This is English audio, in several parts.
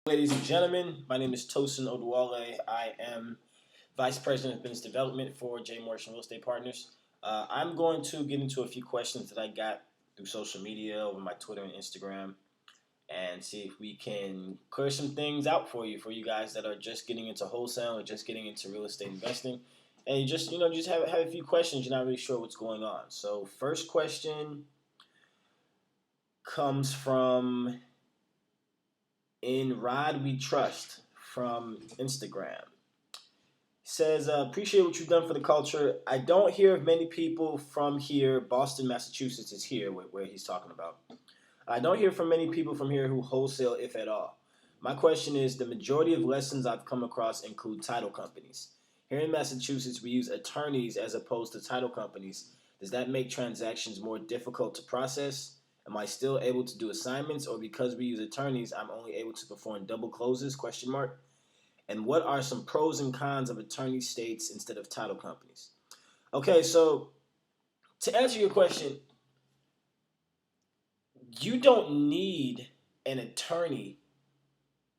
Ladies and gentlemen, my name is Tosin Oduwole. I am Vice President of Business Development for J. Morrison Real Estate Partners. I'm going to get into a few questions that I got through social media, over my Twitter and Instagram, and see if we can clear some things out for you guys that are just getting into wholesale or just getting into real estate investing. And you just have a few questions. You're not really sure what's going on. So, first question comes from In Rod We Trust from Instagram. Says, appreciate what you've done for the culture. I don't hear of many people from here. Boston, Massachusetts is here where he's talking about. I don't hear from many people from here who wholesale, if at all. My question is, the majority of lessons I've come across include title companies. Here in Massachusetts, we use attorneys as opposed to title companies. Does that make transactions more difficult to process? Am I still able to do assignments, or because we use attorneys, I'm only able to perform double closes? Question mark. And what are some pros and cons of attorney states instead of title companies? Okay, so to answer your question, you don't need an attorney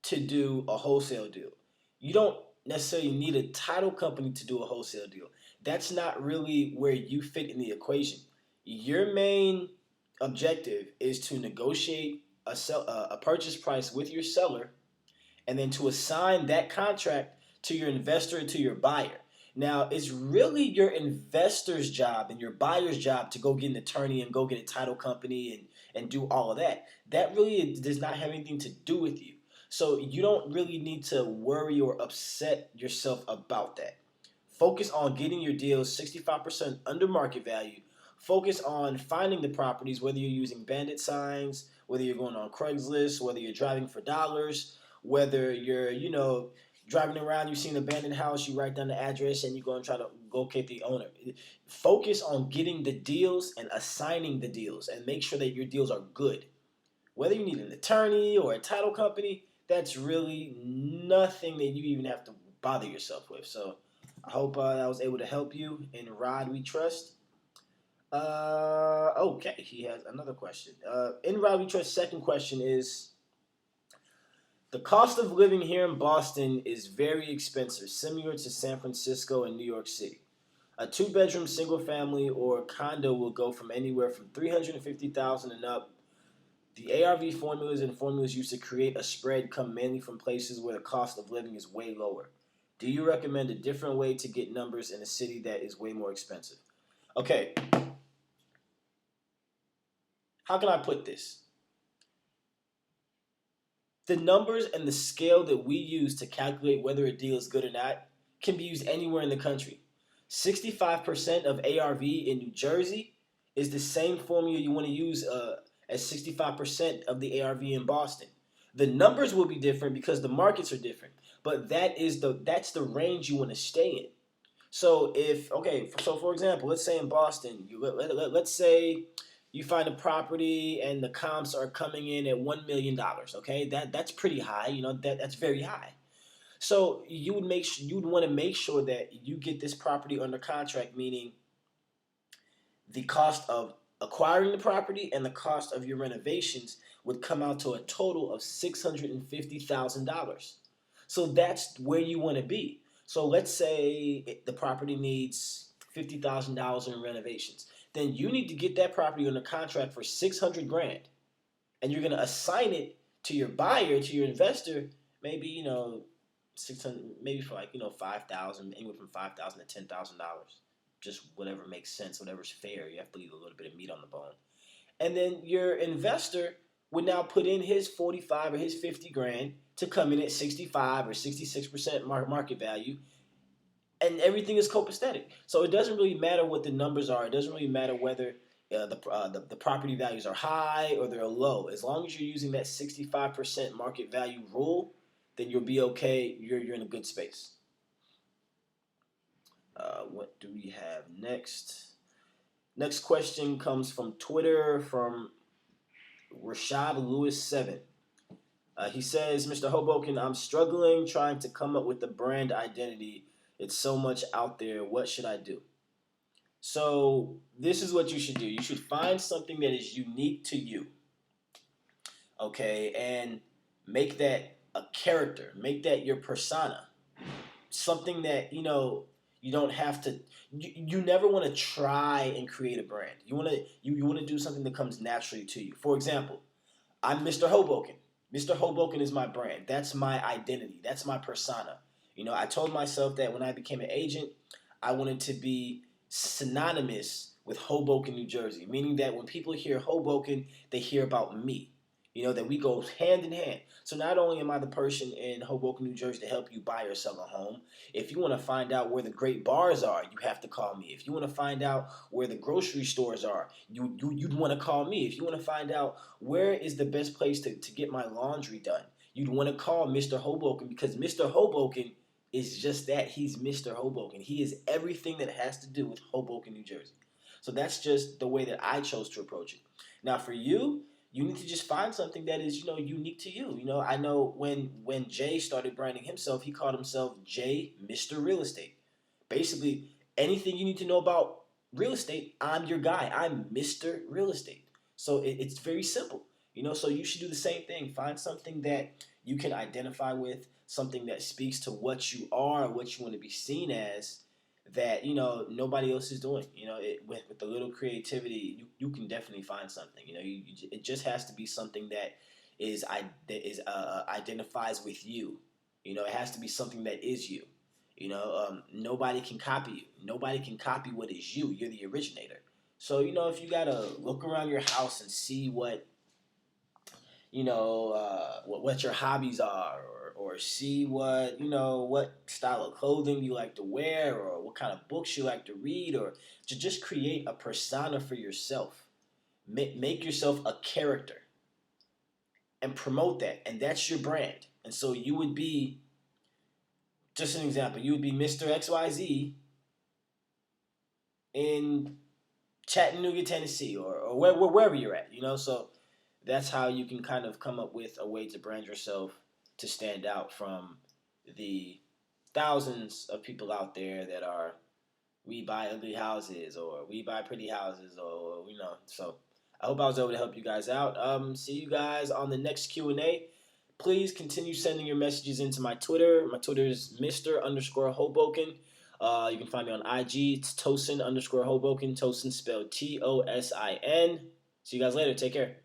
to do a wholesale deal. You don't necessarily need a title company to do a wholesale deal. That's not really where you fit in the equation. Your main objective is to negotiate a purchase price with your seller, and then to assign that contract to your investor and to your buyer. Now, it's really your investor's job and your buyer's job to go get an attorney and go get a title company and do all of that. That really does not have anything to do with you. So you don't really need to worry or upset yourself about that. Focus on getting your deals 65% under market value. Focus on finding the properties, whether you're using bandit signs, whether you're going on Craigslist, whether you're driving for dollars, whether you're, driving around, you see an abandoned house, you write down the address, and you go and try to locate the owner. Focus on getting the deals and assigning the deals, and make sure that your deals are good. Whether you need an attorney or a title company, that's really nothing that you even have to bother yourself with. So I hope I was able to help you. In Rod We Trust. Okay, he has another question. In Rod We Trust, second question is, the cost of living here in Boston is very expensive, similar to San Francisco and New York City. A two-bedroom single family or condo will go from anywhere from $350,000 and up. The ARV formulas and formulas used to create a spread come mainly from places where the cost of living is way lower. Do you recommend a different way to get numbers in a city that is way more expensive? Okay, how can I put this? The numbers and the scale that we use to calculate whether a deal is good or not can be used anywhere in the country. 65% of ARV in New Jersey is the same formula you want to use as 65% of the ARV in Boston. The numbers will be different because the markets are different, but that's the range you want to stay in. So for example, let's say in Boston, let's say you find a property and the comps are coming in at $1 million. Okay, that's pretty high. That's very high. So you'd want to make sure that you get this property under contract, meaning the cost of acquiring the property and the cost of your renovations would come out to a total of $650,000. So that's where you want to be. So let's say the property needs $50,000 in renovations. Then you need to get that property under contract for 600 grand. And you're going to assign it to your buyer, to your investor, maybe, 600, maybe for 5,000, anywhere from 5,000 to $10,000. Just whatever makes sense, whatever's fair. You have to leave a little bit of meat on the bone. And then your investor would now put in his 45 or his 50 grand to come in at 65 or 66% market value, and everything is copacetic. So it doesn't really matter what the numbers are. It doesn't really matter whether the property values are high or they're low. As long as you're using that 65% market value rule, then you'll be okay. You're in a good space. What do we have next? Next question comes from Twitter from Rashad Lewis 7. He says, Mr. Hoboken, I'm struggling trying to come up with a brand identity. It's so much out there. What should I do? So this is what you should do. You should find something that is unique to you. Okay, and make that a character. Make that your persona. Something that you don't have to. You never want to try and create a brand. You want to do something that comes naturally to you. For example, I'm Mr. Hoboken. Mr. Hoboken is my brand. That's my identity. That's my persona. I told myself that when I became an agent, I wanted to be synonymous with Hoboken, New Jersey, meaning that when people hear Hoboken, they hear about me. That we go hand in hand. So not only am I the person in Hoboken, New Jersey to help you buy or sell a home, if you want to find out where the great bars are, you have to call me. If you want to find out where the grocery stores are, you'd want to call me. If you want to find out where is the best place to get my laundry done, you'd want to call Mr. Hoboken, because Mr. Hoboken is just that. He's Mr. Hoboken. He is everything that has to do with Hoboken, New Jersey. So that's just the way that I chose to approach it. Now for you, you need to just find something that is, unique to you. I know when Jay started branding himself, he called himself Jay Mr. Real Estate. Basically, anything you need to know about real estate, I'm your guy. I'm Mr. Real Estate. So it's very simple. So you should do the same thing. Find something that you can identify with, something that speaks to what you are, what you want to be seen as, that nobody else is doing. With a little creativity, you can definitely find something. It just has to be something that identifies with you. It has to be something that is you. Nobody can copy you. Nobody can copy what is you. You're the originator. So if you gotta look around your house and see what what your hobbies are, or see what style of clothing you like to wear, or what kind of books you like to read, or to just create a persona for yourself. Make yourself a character and promote that, and that's your brand. And so you would be, just an example, you would be Mr. XYZ in Chattanooga, Tennessee, or wherever you're at. So that's how you can kind of come up with a way to brand yourself to stand out from the thousands of people out there that are, we buy ugly houses, or we buy pretty houses, or So I hope I was able to help you guys out. See you guys on the next Q&A. Please continue sending your messages into my Twitter. My Twitter is Mr_Hoboken. You can find me on IG. It's Tosin_Hoboken. Tosin spelled Tosin. See you guys later. Take care.